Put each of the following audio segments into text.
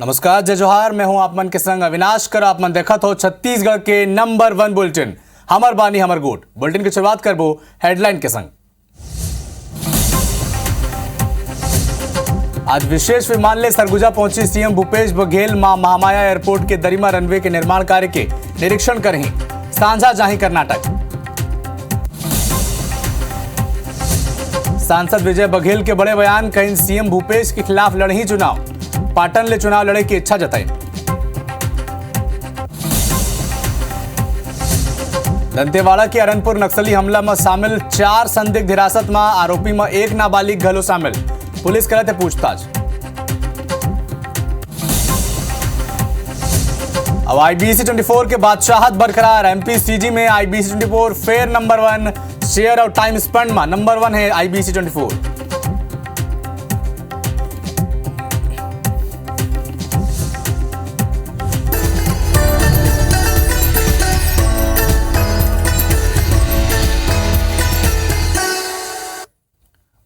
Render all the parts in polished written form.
नमस्कार, जय जोहार। मैं हूं आप मन के संग अविनाश कर। आप मन देखत हो छत्तीसगढ़ के नंबर 1 बुलेटिन हमर बानी हमर गोट। बुलेटिन की शुरुआत करबो हेडलाइन के संग। आज विशेष विमान ले सरगुजा पहुंची सीएम भूपेश बघेल। मां महामाया एयरपोर्ट के दरिमा रनवे के निर्माण कार्य के निरीक्षण करही। सांझा जाही कर्नाटक। सांसद विजय बघेल के बड़े बयान, कहीं सीएम भूपेश के खिलाफ लड़ही चुनाव। पाटन ले चुनाव लड़े की इच्छा जताई। दंतेवाड़ा के अरनपुर नक्सली हमला में शामिल 4 संदिग्ध हिरासत में। आरोपी में 1 नाबालिग घलो शामिल। पुलिस करते पूछताछ। अब आईबीसी 24 के बादशाहत बरकरार। एमपी सीजी में आईबीसी 24 फेयर नंबर 1। शेयर और टाइम स्पेंड में नंबर 1 है आईबीसी 24।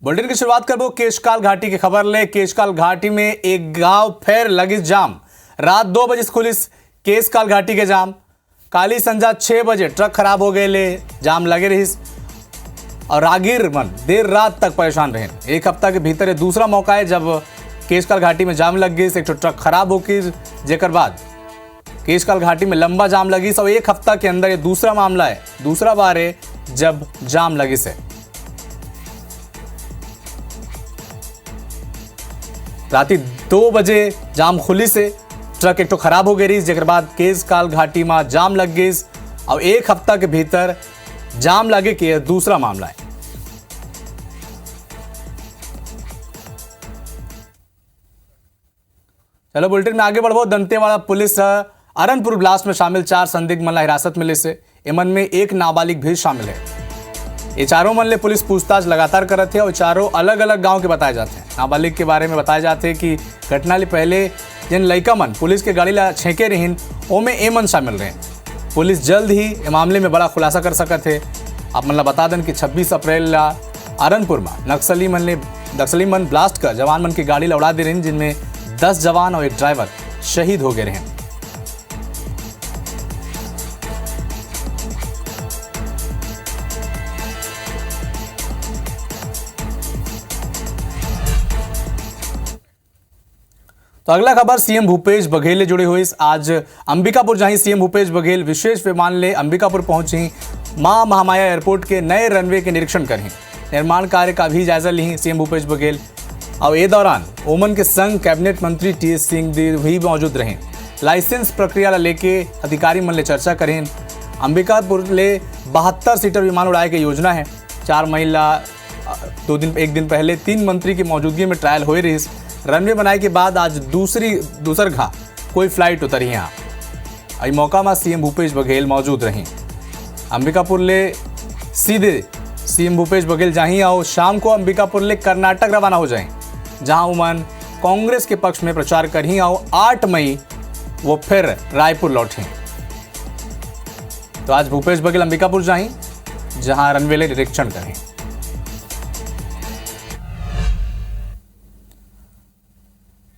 बुलेटिन की शुरुआत करबो केशकाल घाटी की खबर ले। केशकाल घाटी में एक गांव फिर लगी जाम। रात 2 बजे से खुलिस केशकाल घाटी के जाम। काली संजा 6 बजे ट्रक खराब हो गए ले जाम लगे रही और रागीर मन देर रात तक परेशान रहे। एक हफ्ता के भीतर ये दूसरा मौका है जब केशकाल घाटी में जाम लग गई। एक ट्रक खराब होकर जेकर बाद केशकाल घाटी में लंबा जाम लगी। सब एक हफ्ता के अंदर ये दूसरा मामला है, दूसरा बार है जब जाम लगी से। रात 2 बजे जाम खुली से ट्रक एक तो खराब हो गई। जेकर बाद केशकाल घाटी में जाम लग गई और एक हफ्ता के भीतर जाम लगे कि दूसरा मामला है। चलो बुलेटिन में आगे बढ़ो। दंतेवाड़ा पुलिस अरनपुर ब्लास्ट में शामिल 4 संदिग्ध मन हिरासत मिले से। इमन में 1 नाबालिग भी शामिल है। ये चारों मन ले पुलिस पूछताछ लगातार करत है और चारों अलग अलग गांव के बताए जाते हैं। नाबालिग के बारे में बताए जाते हैं कि घटना ले पहले जिन लड़का मन पुलिस के गाड़ी ला छेके रहीन ओमे एमन शामिल रहे। पुलिस जल्द ही इस मामले में बड़ा खुलासा कर सकत है। आप मन ला बता दें कि 26 अप्रैल ला अरनपुर में नक्सली मन ब्लास्ट कर जवान मन की गाड़ी ला उड़ा दे रही, जिनमें 10 जवान और 1 ड्राइवर शहीद हो गए रहे। तो अगला खबर सीएम भूपेश बघेल से जुड़ी हुई। आज अंबिकापुर जाही सीएम भूपेश बघेल विशेष विमान ले अंबिकापुर पहुंची। मां महामाया एयरपोर्ट के नए रनवे के निरीक्षण करें। निर्माण कार्य का भी जायजा ली सीएम भूपेश बघेल और ये दौरान ओमन के संग कैबिनेट मंत्री टीएस सिंहदेव भी मौजूद रहे। लाइसेंस प्रक्रिया लेके अधिकारी मन ले चर्चा करें। अंबिकापुर ले 72 सीटर विमान उड़ाए की योजना है। 4 मई ला 1 दिन पहले 3 मंत्री की मौजूदगी में ट्रायल हो रही। रनवे बनाए के बाद आज दूसर घा कोई फ्लाइट उतरी यहाँ। इस मौका में सीएम भूपेश बघेल मौजूद रही। अंबिकापुर ले सीधे सीएम भूपेश बघेल जाही और शाम को अंबिकापुर ले कर्नाटक रवाना हो जाए, जहां उमन कांग्रेस के पक्ष में प्रचार करी और 8 मई वो फिर रायपुर लौटे। तो आज भूपेश बघेल अंबिकापुर जाही, जहां रनवे ले निरीक्षण करें।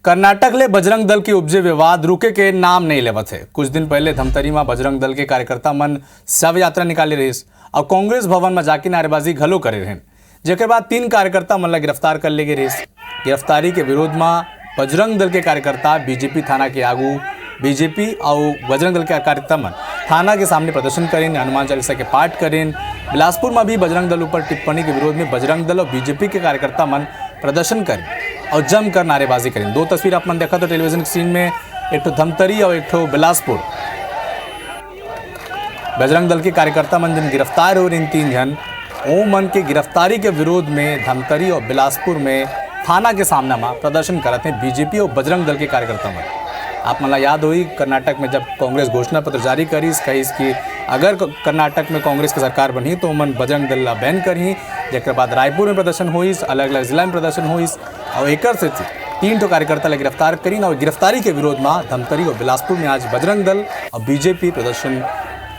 कर्नाटक ले बजरंग दल की उपजे विवाद रुके के नाम नहीं लेवत है। कुछ दिन पहले धमतरी में बजरंग दल के कार्यकर्ता मन शव यात्रा निकाले रहे और कांग्रेस भवन में जाके नारेबाजी घलो करे रहे। जेकर बाद 3 कार्यकर्ता मन ला गिरफ्तार कर ले गए। गिरफ्तारी के विरोध में बजरंग दल के कार्यकर्ता बीजेपी थाना के आगू बीजेपी और बजरंग दल के कार्यकर्ता मन थाना के सामने प्रदर्शन करें, हनुमान चालीसा के पाठ करें। बिलासपुर में भी बजरंग दल ऊपर टिप्पणी के विरोध में बजरंग दल और बीजेपी के कार्यकर्ता मन प्रदर्शन करें और जमकर नारेबाजी करें। 2 तस्वीर आप मन देखा तो टेलीविजन स्क्रीन में, एक तो धमतरी और एक तो बिलासपुर। बजरंग दल के कार्यकर्ता मन जिन गिरफ्तार हो रहे 3 जन ओमन के गिरफ्तारी के विरोध में धमतरी और बिलासपुर में थाना के सामने में प्रदर्शन करते हैं बीजेपी और बजरंग दल के कार्यकर्ता मन। आप मला याद हुई कर्नाटक में जब कांग्रेस घोषणा पत्र जारी करी कही कि अगर कर्नाटक में कांग्रेस की सरकार बनी तो उमन बजरंग दल ला बैन करी। जेकर बाद रायपुर में प्रदर्शन हुई, अलग अलग जिला में प्रदर्शन हुई और एक से 3 कार्यकर्ता ला गिरफ्तार करी और गिरफ्तारी के विरोध में धमतरी और बिलासपुर में आज बजरंग दल और बीजेपी प्रदर्शन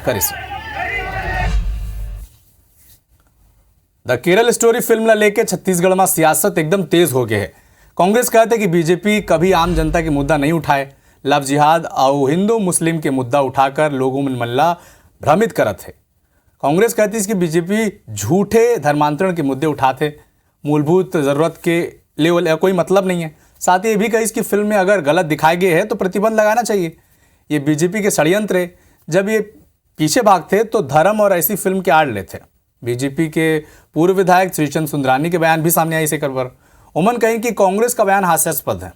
करे। द केरल स्टोरी फिल्म ला लेके छत्तीसगढ़ में सियासत एकदम तेज हो गए है। कांग्रेस कहते कि बीजेपी कभी आम जनता के मुद्दा नहीं उठाए, लव जिहाद और हिंदू मुस्लिम के मुद्दा उठाकर लोगों में मल्ला भ्रमित करत है। कांग्रेस कहती है कि बीजेपी झूठे धर्मांतरण के मुद्दे उठाते, मूलभूत जरूरत के लिए कोई मतलब नहीं है। साथ ही ये भी कही कि फिल्म में अगर गलत दिखाए गए हैं तो प्रतिबंध लगाना चाहिए। ये बीजेपी के षड्यंत्र है। जब ये पीछे भागते तो धर्म और ऐसी फिल्म के आड़ लेते। बीजेपी के पूर्व विधायक श्रीचंद सुंदरानी के बयान भी सामने आए इसे पर। उमन कहीं कि कांग्रेस का बयान हास्यास्पद है।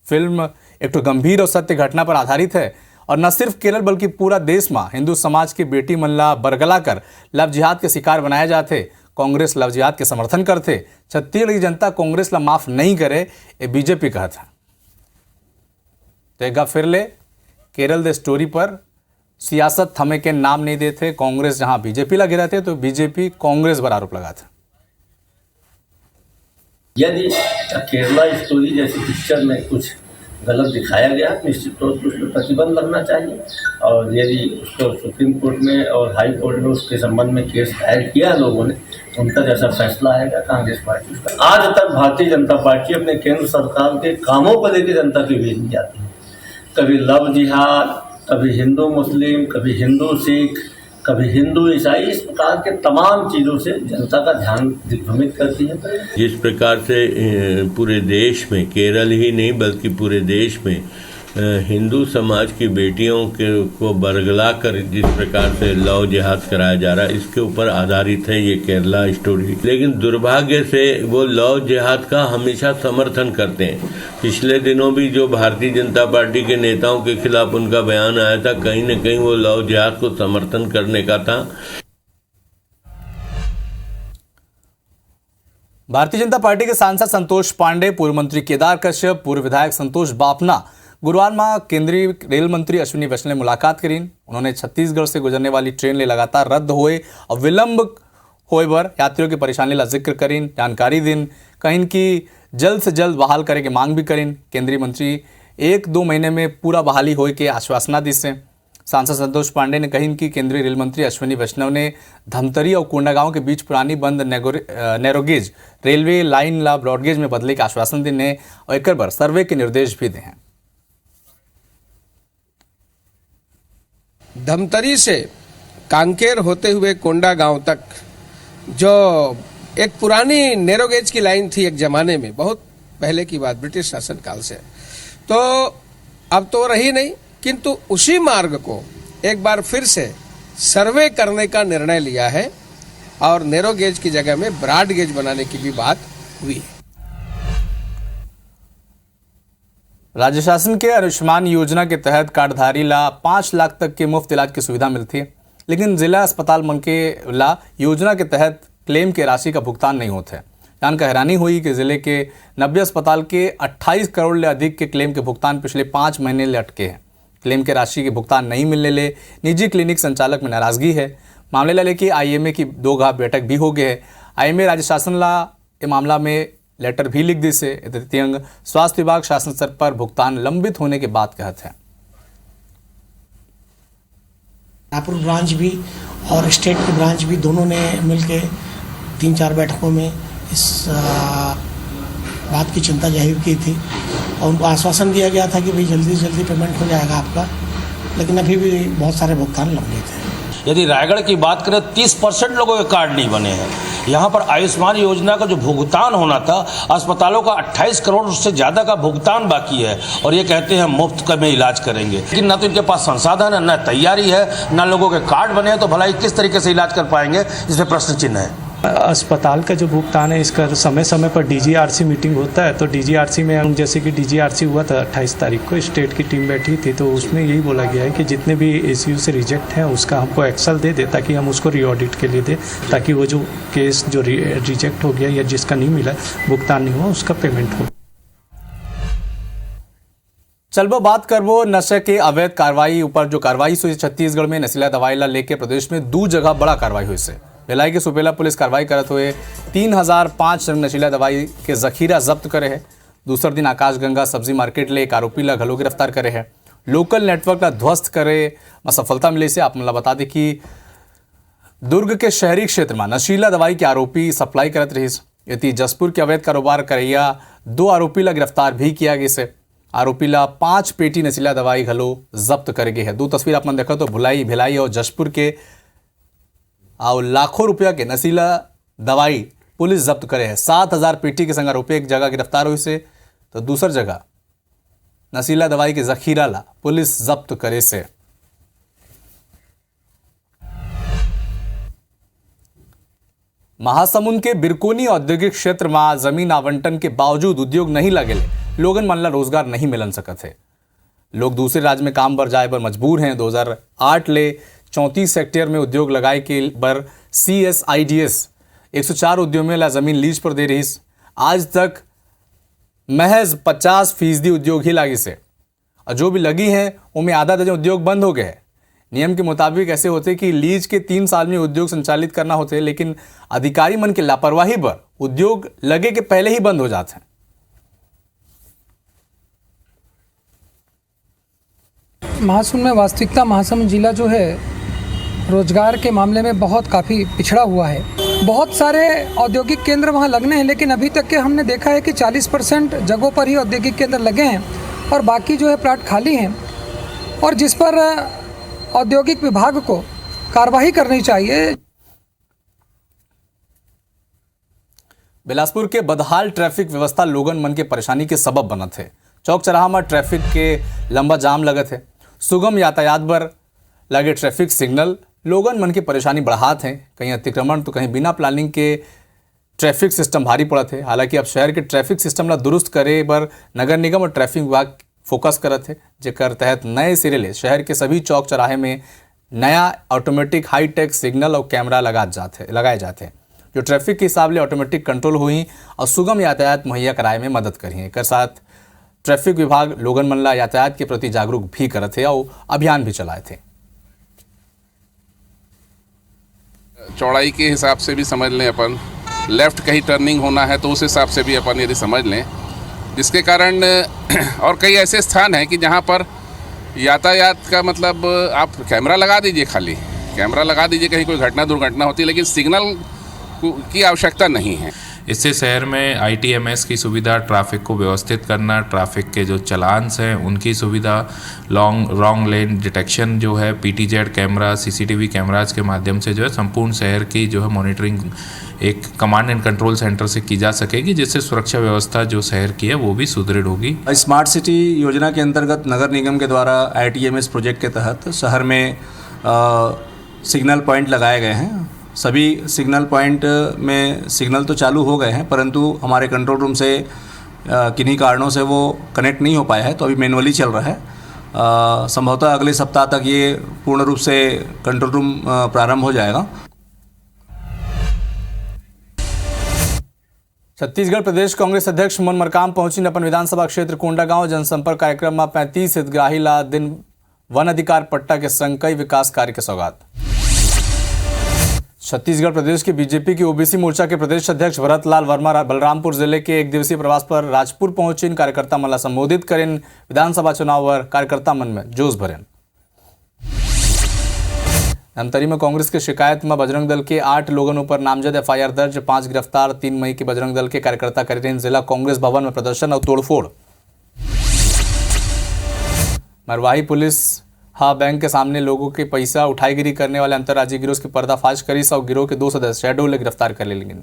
फिल्म एक तो गंभीर और सत्य घटना पर आधारित है और न सिर्फ केरल बल्कि पूरा देश में हिंदू समाज की बेटी मल्ला बरगला कर लव जिहाद के शिकार बनाए जाते। कांग्रेस लव जिहाद के समर्थन करते। छत्तीसगढ़ की जनता कांग्रेस ला माफ नहीं करे, ये बीजेपी कहता। तो एक फिर ले केरल दे स्टोरी पर सियासत थमे के नाम नहीं देते। कांग्रेस जहां बीजेपी लगे रहते तो बीजेपी कांग्रेस पर आरोप लगाते। यदि केरला स्टोरी जैसी पिक्चर में कुछ गलत दिखाया गया निश्चित तौर पर उस पर प्रतिबंध लगना चाहिए और यदि उसको सुप्रीम कोर्ट में और हाई कोर्ट में उसके संबंध में केस दायर किया लोगों ने, उनका जैसा फैसला आएगा कांग्रेस पार्टी उसका। आज तक भारतीय जनता पार्टी अपने केंद्र सरकार के कामों को लेकर जनता के बीच नहीं जाती है। कभी लव जिहाद, कभी हिंदू मुस्लिम, कभी हिंदू सिख, कभी हिंदू ईसाई, इस प्रकार के तमाम चीज़ों से जनता का ध्यान दिग्भ्रमित करती है। जिस प्रकार से पूरे देश में, केरल ही नहीं बल्कि पूरे देश में हिंदू समाज की बेटियों को बरगला कर जिस प्रकार से लव जिहाद कराया जा रहा है, इसके ऊपर आधारित है ये केरला स्टोरी। लेकिन दुर्भाग्य से वो लव जिहाद का हमेशा समर्थन करते हैं। पिछले दिनों भी जो भारतीय जनता पार्टी के नेताओं के खिलाफ उनका बयान आया था, कहीं न कहीं वो लव जिहाद को समर्थन करने का था। भारतीय जनता पार्टी के सांसद संतोष पांडे, पूर्व मंत्री केदार कश्यप, पूर्व विधायक संतोष बापना गुरुवार में केंद्रीय रेल मंत्री अश्विनी वैष्णव ने मुलाकात करी। उन्होंने छत्तीसगढ़ से गुजरने वाली ट्रेन ले लगातार रद्द होए और विलंब होए पर यात्रियों की परेशानी ला जिक्र करीन, जानकारी दिन कहीं की जल्द से जल्द बहाल करे की मांग भी करीन। केंद्रीय मंत्री 1-2 महीने में पूरा बहाली होए के आश्वासना दी से। सांसद संतोष पांडे ने कही कि केंद्रीय रेल मंत्री अश्विनी वैष्णव ने धमतरी और कोंडागांव के बीच पुरानी बंद नैरोगेज रेलवे लाइन ला ब्रॉडगेज में बदले के आश्वासन देने और एक बार सर्वे के निर्देश भी दिए हैं। धमतरी से कांकेर होते हुए कोंडागांव तक जो एक पुरानी नैरोगेज की लाइन थी एक जमाने में, बहुत पहले की बात, ब्रिटिश शासनकाल से, तो अब तो रही नहीं, किंतु उसी मार्ग को एक बार फिर से सर्वे करने का निर्णय लिया है और नैरोगेज की जगह में ब्रॉड गेज बनाने की भी बात हुई है। राज्य शासन के आयुष्मान योजना के तहत कार्डधारी ला 5 लाख तक के मुफ्त इलाज की सुविधा मिलती है, लेकिन जिला अस्पताल मन के ला योजना के तहत क्लेम की राशि का भुगतान नहीं होता है। जानकर हैरानी हुई कि जिले के 90 अस्पताल के 28 करोड़ ले अधिक के क्लेम के भुगतान पिछले 5 महीने ले अटके हैं। क्लेम के राशि के भुगतान नहीं मिलने ले निजी क्लिनिक संचालक में नाराजगी है। मामले ला लेके आईएमए की 2 घाट बैठक भी हो गए है। आईएमए राज्य शासन ला ये मामला में लेटर भी लिख दी से तृतीय अंग स्वास्थ्य विभाग शासन स्तर पर भुगतान लंबित होने के बाद कहते हैं। रायपुर ब्रांच भी और स्टेट की ब्रांच भी दोनों ने मिलकर 3-4 बैठकों में इस बात की चिंता जाहिर की थी और उनको आश्वासन दिया गया था कि भाई जल्दी से जल्दी पेमेंट हो जाएगा आपका, लेकिन अभी भी बहुत सारे भुगतान लंबित हैं। यदि रायगढ़ की बात करें 30% लोगों के कार्ड नहीं बने हैं। यहाँ पर आयुष्मान योजना का जो भुगतान होना था, अस्पतालों का 28 करोड़ उससे ज़्यादा का भुगतान बाकी है और ये कहते हैं मुफ्त में इलाज करेंगे, लेकिन ना तो इनके पास संसाधन है, ना तैयारी है, ना लोगों के कार्ड बने हैं, तो भला किस तरीके से इलाज कर पाएंगे, इसमें प्रश्न चिन्ह है। अस्पताल का जो भुगतान है इसका समय समय पर डीजीआरसी मीटिंग होता है, तो डीजीआरसी में हम जैसे कि डीजीआरसी हुआ था 28 तारीख को, स्टेट की टीम बैठी थी, तो उसमें यही बोला गया है कि जितने भी एसीयू से रिजेक्ट हैं उसका हमको एक्सेल दे दे ताकि हम उसको रीऑडिट के लिए दें, ताकि वो जो केस जो रिजेक्ट हो गया या जिसका नहीं मिला भुगतान नहीं हुआ उसका पेमेंट हो। चलबो बात करबो नशे के अवैध कार्रवाई ऊपर। जो कार्रवाई हुई छत्तीसगढ़ में नशीला दवाई ला लेके प्रदेश में 2 जगह बड़ा कार्रवाई हुई से। भिलाई के सुपेला पुलिस कार्रवाई करत हुए 3005 नशीला दवाई के जखीरा जब्त करे है। दूसरा दिन आकाशगंगा सब्जी मार्केट ले एक आरोपी ला घलो गिरफ्तार करे है। लोकल नेटवर्क ला ध्वस्त करे में सफलता मिले से। आप मतलब बता दें कि दुर्ग के शहरी क्षेत्र में नशीला दवाई के आरोपी सप्लाई करत रही। यति जसपुर के अवैध कारोबार करैया 2 आरोपी ला गिरफ्तार भी किया गया से। आरोपी ला 5 पेटी नशीला दवाई घलो जब्त कर गए है। 2 तस्वीर अपन देखो तो भुलाई भिलाई और जसपुर के और लाखों रुपया के नशीला दवाई पुलिस जब्त करे है। 7,000 पेटी के संग आरोपी एक जगह गिरफ्तार हुई से तो दूसर जगह नशीला दवाई के जखीरा ला पुलिस जब्त करे से। महासमुंद के बिरकोनी औद्योगिक क्षेत्र में जमीन आवंटन के बावजूद उद्योग नहीं लगे, लोगन मन ला रोजगार नहीं मिलन सकत है। लोग दूसरे राज्य में काम पर जाए पर मजबूर हैं। 2008 ले 34 हेक्टेयर में उद्योग लगाए के बर CSIDS 104 उद्योगों ला जमीन लीज पर दे रही। आज तक महज 50% उद्योग ही लागी से और जो भी लगी हैं उनमें आधा दर्जन उद्योग बंद हो गए हैं। नियम के मुताबिक ऐसे होते कि लीज के 3 साल में उद्योग संचालित करना होते, लेकिन अधिकारी मन के लापरवाही पर उद्योग लगे के पहले ही बंद हो जाते हैं। महासमुंद में वास्तविकता महासमुंद जिला जो है रोजगार के मामले में बहुत काफ़ी पिछड़ा हुआ है। बहुत सारे औद्योगिक केंद्र वहाँ लगने हैं, लेकिन अभी तक के हमने देखा है कि 40% जगहों पर ही औद्योगिक केंद्र लगे हैं और बाकी जो है प्लाट खाली हैं, और जिस पर औद्योगिक विभाग को कार्रवाई करनी चाहिए। बिलासपुर के बदहाल ट्रैफिक व्यवस्था लोगन मन के परेशानी के सबब बनत है। चौक चौराहा में ट्रैफिक के लंबा जाम लगत है। सुगम यातायात पर लगे ट्रैफिक सिग्नल लोगन मन की परेशानी बढ़ात हैं। कहीं अतिक्रमण तो कहीं बिना प्लानिंग के ट्रैफिक सिस्टम भारी पड़त है। हालांकि अब शहर के ट्रैफिक सिस्टम ला दुरुस्त करे पर नगर निगम और ट्रैफिक विभाग फोकस करत है, जेकर तहत नए सिरे ले शहर के सभी चौक चौराहे में नया ऑटोमेटिक हाईटेक सिग्नल और कैमरा लगाए जाते हैं, जो ट्रैफिक के हिसाब से ऑटोमेटिक कंट्रोल हुई और सुगम यातायात मुहैया कराए में मदद करी। एक साथ ट्रैफिक विभाग लोगन मन ला यातायात के प्रति जागरूक भी करत है और अभियान भी चलाए थे। चौड़ाई के हिसाब से भी समझ लें, अपन लेफ्ट कहीं टर्निंग होना है तो उस हिसाब से भी अपन यदि समझ लें, जिसके कारण और कई ऐसे स्थान हैं कि जहाँ पर यातायात का मतलब आप कैमरा लगा दीजिए, खाली कैमरा लगा दीजिए, कहीं कोई घटना दुर्घटना होती है, लेकिन सिग्नल की आवश्यकता नहीं है। इससे शहर में ITMS की सुविधा, ट्रैफिक को व्यवस्थित करना, ट्रैफिक के जो चलान्स हैं उनकी सुविधा, रॉन्ग लेन डिटेक्शन जो है, PTZ कैमरा, CCTV कैमराज के माध्यम से जो है संपूर्ण शहर की जो है मॉनिटरिंग एक कमांड एंड कंट्रोल सेंटर से की जा सकेगी, जिससे सुरक्षा व्यवस्था जो शहर की है वो भी सुदृढ़ होगी। स्मार्ट सिटी योजना के अंतर्गत नगर निगम के द्वारा ITMS प्रोजेक्ट के तहत शहर में सिग्नल पॉइंट लगाए गए हैं। सभी सिग्नल पॉइंट में सिग्नल तो चालू हो गए हैं, परंतु हमारे कंट्रोल रूम से किन्हीं कारणों से वो कनेक्ट नहीं हो पाया है, तो अभी मैनुअली चल रहा है। संभवतः अगले सप्ताह तक ये पूर्ण रूप से कंट्रोल रूम प्रारंभ हो जाएगा। छत्तीसगढ़ प्रदेश कांग्रेस अध्यक्ष मन मरकाम पहुंची अपन विधानसभा क्षेत्र कोंडागांव जनसंपर्क कार्यक्रम में 35 हितग्राही ला दिन वन अधिकार पट्टा के संग कई विकास कार्य के सौगात। छत्तीसगढ़ प्रदेश के बीजेपी की OBC मोर्चा के प्रदेश अध्यक्ष भरत लाल वर्मा बलरामपुर जिले के 1 दिवसीय प्रवास पर राजपुर पहुंचे। कार्यकर्ता मन ला संबोधित करें। विधानसभा चुनाव पर कार्यकर्ता मन में जोश भरें। धमतरी में कांग्रेस की शिकायत में बजरंग दल के 8 लोगों पर नामजद FIR दर्ज, 5 गिरफ्तार। 3 मई की बजरंग दल के कार्यकर्ता करें जिला कांग्रेस भवन में प्रदर्शन और तोड़फोड़। मरवाही पुलिस बैंक के सामने लोगों के पैसा उठाईगिरी करने वाले अंतर्राज्यीय गिरोह की पर्दाफाश करी। 100 गिरोह के 2 सदस्य शहडोल गिरफ्तार कर लिए।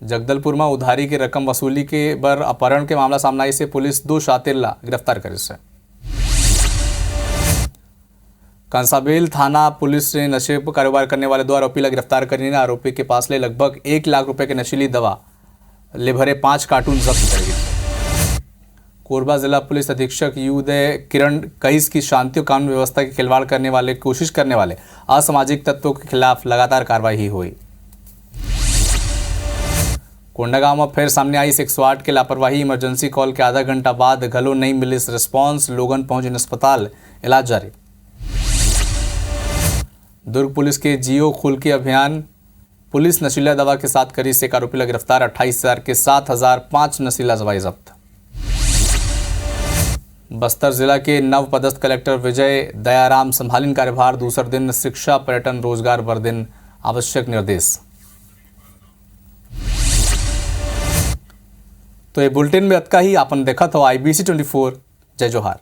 जगदलपुर में उधारी की रकम वसूली के बर अपहरण के मामला सामने आई से पुलिस 2 शातिर ला गिरफ्तार करी से। कंसाबेल थाना पुलिस ने नशे पर कारोबार करने वाले 2 आरोपी ला गिरफ्तार करने। आरोपी के पास ले लगभग 1 लाख रुपए की नशीली दवा ले भरे 5 कार्टून जब्त करेगी। कोरबा जिला पुलिस अधीक्षक उदय किरण कईस की शांति और कानून व्यवस्था की खिलवाड़ करने वाले कोशिश करने वाले असामाजिक तत्वों के खिलाफ लगातार कार्रवाई हुई। कोंडागांव में फिर सामने आई 108 के लापरवाही। इमरजेंसी कॉल के आधा घंटा बाद घलो नहीं मिली रिस्पॉन्स। लोगन पहुंचे अस्पताल, इलाज जारी। दुर्ग पुलिस के जियो खुल के अभियान। पुलिस नशीला दवा के साथ करी से एक आरोपी ला गिरफ्तार। 28,000 के 7,005 नशीला दवाई जब्त। बस्तर जिला के नव पदस्थ कलेक्टर विजय दयाराम संभालिन कार्यभार। दूसरे दिन शिक्षा, पर्यटन, रोजगार वर्धिन आवश्यक निर्देश। तो ये बुलेटिन में अतका ही। आपन देखत हो IBC 24। जय जोहार।